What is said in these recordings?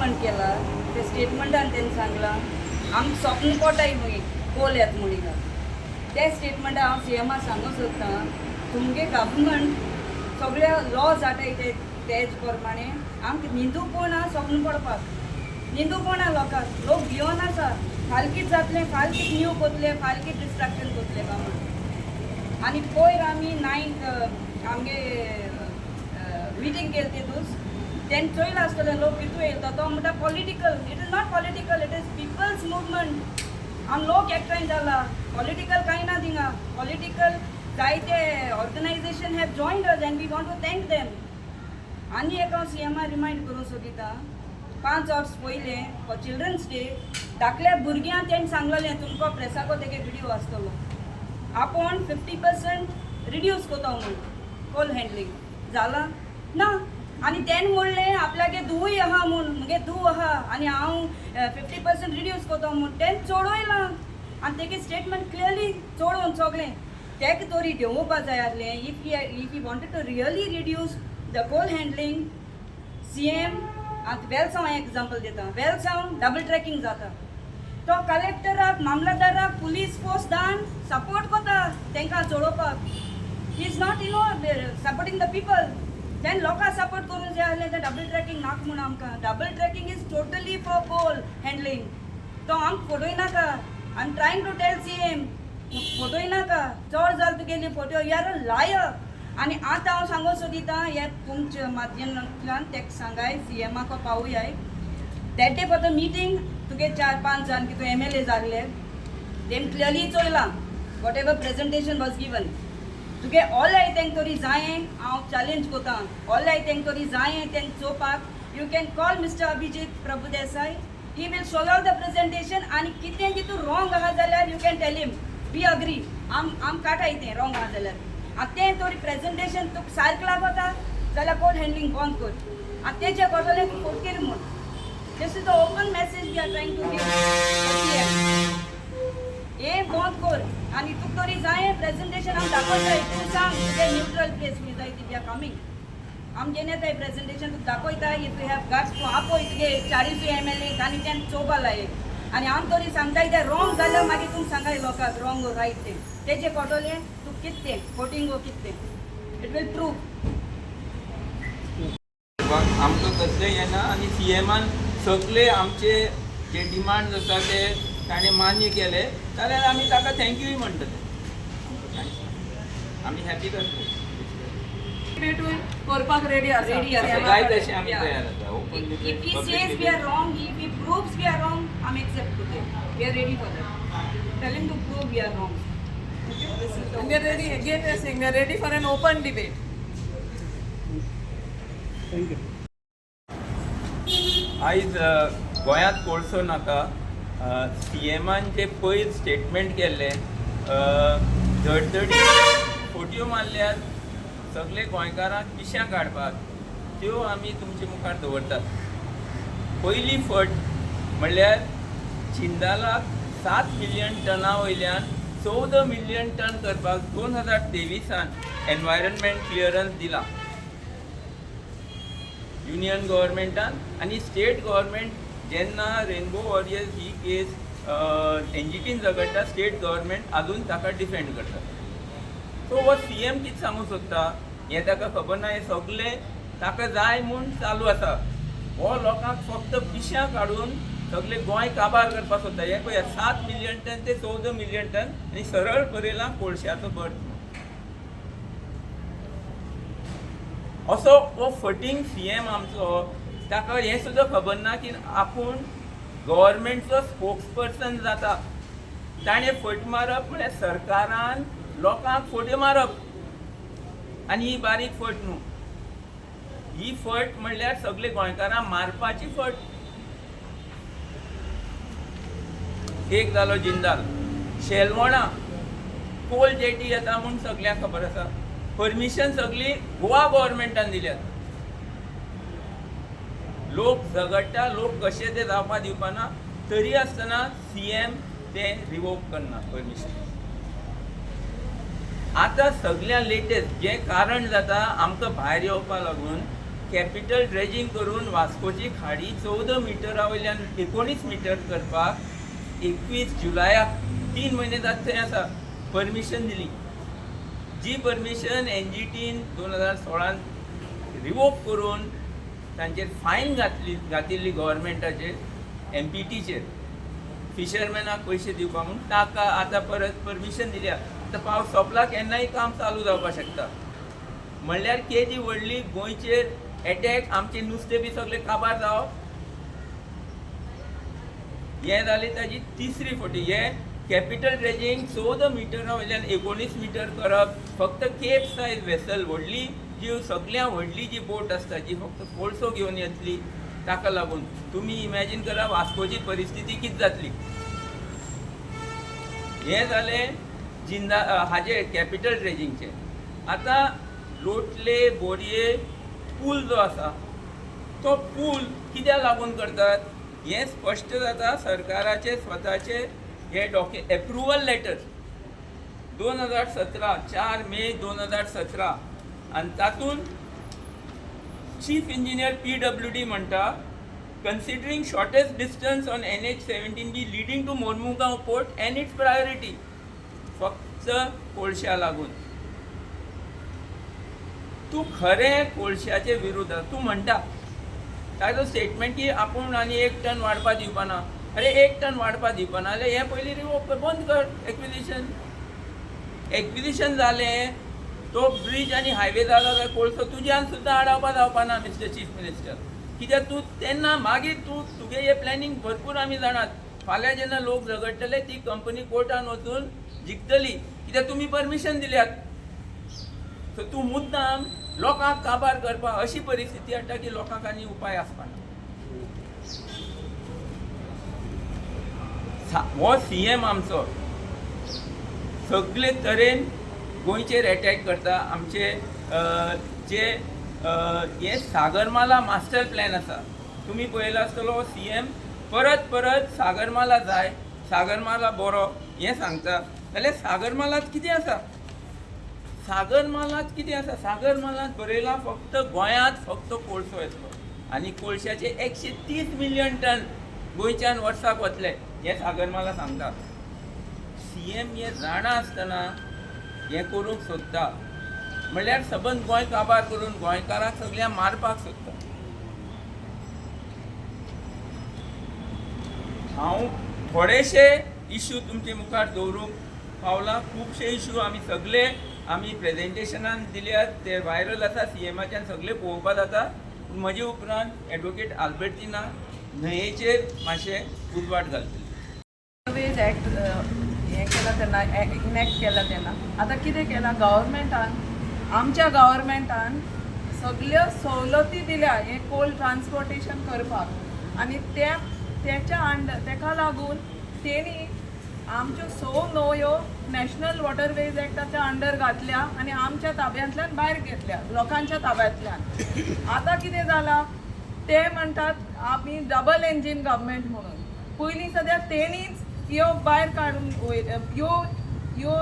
Statement केला ते स्टेटमेंटान त्यांनी सांगला आम स्वप्न पोटाय खंय कोल येत म्हणिना ते स्टेटमेंट हांव सीएमाक सांगूंक सोदतां तुमगे गव्हर्मेंट सगळे लॉज आताय तेज प्रमाणे आमकां न्हिदूपण स्वप्न पडपाक न्हिदूपण लोकांक लोक भियोन आसा फालकीच जातले फालकीच न्यू कोतले फालकीच डिस्ट्रक्शन कोतले गव्हर्मेंट आनी पयर आमी 9th आमगे मिटींग केली तितूच तेन्ना चोयला आसतले लोक कितू येता तो म्हणटा political it is not political it is people's movement आम लोक एकठांय जाला पॉलिटिकल कांय ना थिंगा पॉलिटिकल जायते organization have joined us and we want to thank them आनी एक हांव सीएमाक रिमांड करूंक सोदिता 5 वर्स पयले फॉर चिल्ड्रन्स डे धाकल्या भुरग्यांक तेणें सांगलेलें तुमकां प्रेसाको तेगे व्हिडिओ आसतलो आपूण 50% रिड्यूस कोता म्हूण कोल हँडलींग जाला ना आनी तेणें म्हणलें आपल्यागे धूय आहा म्हूण मुगे धू आहा आनी हांव 50% रिड्यूस कोता म्हूण तेणें चोडयलां आनी तेगे स्टेटमेंट क्लियरली चोडोवन सगलें तेका तरी देंवोवपा जाय आसलें if you wanted to really reduce the coal handling CM आतां वेलसांव एग्जाम्पल दिता वेलसांव डबल ट्रॅकिंग जाता तो कलेक्टराक मामलादाराक पुलीस फोर्स दान सपोर्ट कोता तांकां चोडोवपाक he is not supporting the people then लोकांक सपोर्ट करूंक जाय आसलें तें डबल ट्रॅकिंग नाका म्हूण आमकां double tracking is totally for coal handling तो आमकां फोटोय नाका I am trying to tell CM फोटोय नाका चड जाल तुगेली photo you are a liar आनी आतां हांव सांगूंक सोदितां हे तुमच्या माध्यमांतल्यान तेका सांगाय सीएमाक पावूयाय that day for the meeting तुगे 4-5 जाण की तूं MLA जाल्ले तेम क्लियरली चोयलां whatever presentation was given तुगे ऑलराय तेंक तरी जायें हांव चॅलेंज कोतां ऑलराय तेंक तरी जायें तेंक चोवपाक you can call mister Abhijit Prabhudesai he will show out the presentation आनी कितें कितू रॉंग आहा जाल्यार you can tell him we agree आम काटाय तें रॉंग आहा जाल्यार आतां तें तरी प्रेजेंटेशन तुका सारकें लागता जाल्यार कोड हँडलींग बंद कर आतां तेचे कोटोले तूं फोट केली म्हूण this is the open message we are trying to give हे बंद कर आनी तुका तरी जायें प्रेजेंटेशन हांव दाखयताय तूं सांग तुगे न्यूट्रल प्लेस खंय जाय ती वी आर कमींग आम घेवन येताय प्रेजेंटेशन तुका दाखयता इफ यू हॅव गट्स तूं आपय तुगे 40 MLA आनी तें चोवपा लायक आनी हांव तरी सांगताय तें रॉंग जाल्यार मागीर तुमकां सांगाय लोकांक रॉंग ओ रायट तें तेचे कोटोले तूं कितें फोटींग ओ कितें इट वील प्रूव आमकां कसलें येना आनी सीएमान सगळे आमचे जे डिमांड्स आसा ते ताणें मान्य केले जाल्यार आमी ताका थँक्यूय म्हणटले आमी हॅपी करता करपाक रेडी आसा जाय तशें आमी तयार आसा if he says we are wrong if he proves we are wrong I'm accept today we are ready for that tell him to prove we are wrong okay this is the We are ready, again we are saying we are ready for an open debate. Thank you. आयज गोंयांत कोळसो नाका सीएमान जे पयर statement केल्ले धडधडी फोटयो मारल्यार सगळे गोंयकारांक पिश्यां काडपाक त्यो आमी तुमचे मुखार दवरतात पयली फट म्हणल्यार जिंदालाक 7 मिलियन टना वयल्यान 14 मिलियन टन करपाक 2023 एनवायरनमेंट क्लियरन्स दिला युनियन गव्हर्मेंटान आनी स्टेट गव्हर्मेंट जेन्ना रेनबो वॉरियर्स ही केस NGTन झगडटा स्टेट गव्हर्मेंट आजून ताका डिफेंड करता सो हो सीएम कितें सांगूं सोदता हें ताका खबर ना हें सगळें ताका जाय म्हूण चालू आसा हो लोकांक फक्त पिश्यां काडून सगळे गोंय काबार करपाक सोदता हें पळया 7 मिलियन टन ते 14 मिलियन टन आनी सरळ बरयलां कोळश्याचो बर्थ असो हो फटींग सीएम आमचो ताका हें सुद्दां खबर ना की आपूण गव्हर्मेंटचो स्पोक्सपर्सन जाता ताणें फट मारप म्हळ्यार सरकारान लोकांक फट्यो मारप आनी ही बारीक फट न्हू ही फट म्हणल्यार सगळे गोंयकारांक मारपाची फट एक जालो जिंदाल शेलवणां कोल जेटी येता म्हूण सगळ्यांक खबर आसा परमिशन सगळी गोवा गव्हर्मेंटान दिल्यात लोक झगडटा लोक कशे ते जावपा दिवपाना तरी आसतना सीएम ते रिवोक करना परमिशन आतां सगळ्यां लेटेस्ट जें कारण जाता आमकां भायर येवपा लागून कॅपिटल ड्रेजिंग करून वास्कोची खाडी 14 मिटरा वयल्यान 19 मिटर करपाक 21 जुलयाक 3 म्हयने जात थंय आसा परमिशन दिली. जी परमिशन NGTन 2016 रिवोक करून तांचेर फायन घातिल्ली गव्हर्मेंटाचेर MPTचेर फिशरमॅनाक पयशे दिवपाक म्हणून ताका आतां परत परमिशन दिल्या. आतां पावस सोंपला केन्नाय काम चालू जावपाक शकता. म्हणल्यार केदी व्हडली गोंयचेर एटॅक आमचे नुस्तें बी सगळें काबार जावप हें जालें ताजी तिसरी फावटी. हें कॅपिटल ड्रेजिंग 14 मिटरा वयल्यान 19 मिटर करप फक्त केप सायज वेसल व्हडली जी सगळ्यां व्हडली जी बोट आसता जी फक्त कोळसो घेवन येतली ताका लागून. तुमी इमॅजीन करा वास्कोची परिस्थिती कितें जातली. हें जालें जिंदा हाजे कॅपिटल ड्रेजिंगचे. आतां लोटले बोरये पूल जो आसा तो पूल कित्याक लागून करतात हें स्पश्ट जाता सरकाराचे स्वताचे हे एप्रुवल लेटर 2017 4 मे 2017 आनी तातूंत चीफ इंजिनियर PWD म्हणटा considering shortest distance on NH-17B leading to Mormugao port and its priority फक्त कोळशा लागून. तूं खरें कोळशाचे विरुद्ध तूं म्हणटा ताजो स्टेटमेंट की आपूण आनी 1 टन वाडपा दिवपा ना. अरे 1 टन वाडपा दिवपा ना जाल्यार हें पयलीं रिवोक बंद कर. एक्विजिशन जालें तो ब्रिज आनी हायवे जालो जाल्यार कोळसो तुज्यान सुद्दां आडावपा जावपा ना मिस्टर चीफ मिनिस्टर. कित्याक तूं तेन्ना मागीर तुगे हें प्लॅनिंग भरपूर आमी जाणात. फाल्यां जेन्ना लोक झगडटले ती कंपनी कोर्टान वचून जिखतली कित्याक तुमी परमिशन दिल्यात. सो तूं मुद्दाम लोकांक काबार करपा अशी परिस्थिती हाडटा की लोकांक आनी उपाय आसपाना. हो CM आमचो सगळे तरेन गोंयचेर अटॅक करता. आमचे जे हे सागरमाला मास्टर प्लॅन आसा तुमी पळयलो आसतलो. CM परत परत सागरमाला जाय सागरमाला बरो हें सांगता जाल्यार सागरमालात कितें आसा. सागरमालात कितें आसा. सागरमालात बरयलां फक्त गोंयांत फक्त कोळसो येतलो आनी कोळशाचे 130 मिलियन टन गोंयच्यान वर्साक वतले हें सागरमाला सांगता. CM हें जाणा आसतना हें करूंक सोदता म्हणल्यार सबंद गोंय काबार करून गोंयकारांक सगळ्यांक मारपाक सोदता. हांव थोडेशे इश्यू तुमचे मुखार दवरूंक पावलां. खुबशे इश्यू आमी प्रेजेंटेशनान दिल्यात ते व्हायरल आसा CMच्यान सगळे पळोवपा जाता. म्हजे उपरांत एडवोकेट आल्बर्टिना न्हंयेचेर मातशें उजवाड घालतली. वॉटरवेज ॲक्ट हें केला तेन्ना इनॅक्ट केला तेन्ना आतां कितें केलां गव्हर्मेंटान आमच्या गव्हर्मेंटान सगळ्यो सवलती दिल्या हें कोल ट्रान्सपोर्टेशन करपाक आनी तेका लागून तेणी आमच्यो 6 न्हंयो नॅशनल वॉटरवेज ॲक्टाच्या अंडर घातल्या आनी आमच्या ताब्यांतल्यान भायर घेतल्या लोकांच्या ताब्यांतल्यान. आतां कितें जालां ते म्हणटात आमी डबल इंजीन गव्हर्मेंट म्हणून. पयलीं सद्या तेणीच ह्यो भायर काडून ह्यो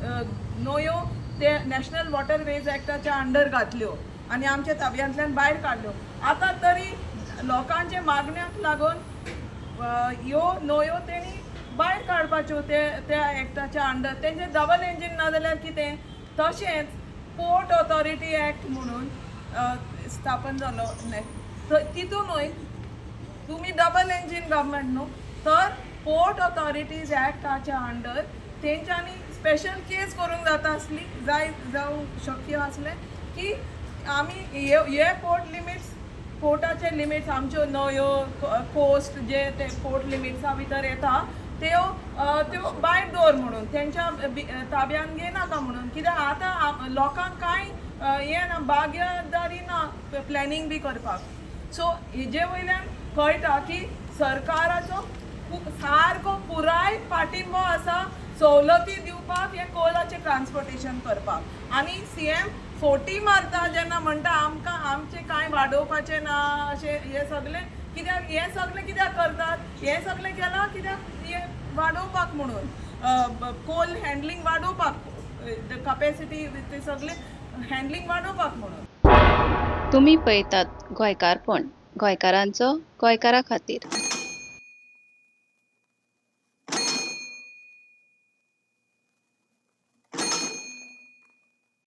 न्हंयो ते नॅशनल वॉटरवेज ॲक्टाच्या अंडर घातल्यो आनी आमच्या ताब्यांतल्यान भायर काडल्यो. आतां तरी लोकांच्या मागण्याक लागून ह्यो न्हंयो तेणी भायर काडपाच्यो त्या एक्टाच्या अंडर. तेंचे डबल इंजीन ना जाल्यार कितें. तशेंच पोर्ट ऑथॉरिटी ॲक्ट म्हणून स्थापन जालो तितूनूय तुमी डबल इंजीन गव्हर्मेंट न्हू तर पोर्ट ऑथॉरिटीज ॲक्टाच्या अंडर तेंच्यांनी स्पेशल केस करूंक जाता आसली जावं शक्य आसलें की आमी हे पोर्ट लिमिट्स पोर्टाचे लिमिट्स आमच्यो न्हंयो कोस्ट जे ते पोर्ट लिमिट्सा भितर येता त्यो भायर दवर म्हणून तेंच्या ताब्यान घेनाका म्हणून. कित्याक आतां लोकांक कांय हें ना बाग्यदारी ना प्लॅनिंग बी करपाक. सो हेजे वयल्यान कळटा की सरकाराचो सारको पुराय पाठिंबो आसा सवलती दिवपाक हे कोलाचें ट्रान्सपोर्टेशन करपाक. आनी CM फोटी मारता जेन्ना म्हणटा आमकां आमचें कांय वाडोवपाचें ना अशें हें सगळें. कित्याक हें सगळें कित्याक करतात. हें सगळें केलां कित्याक हें वाडोवपाक म्हणून कोल हँडलींग वाडोवपाक कॅपेसिटी ते सगळें हँडलींग वाडोवपाक म्हणून. तुम्ही पळयतात गोंयकारपण गोंयकारांचो गोंयकारा खातीर.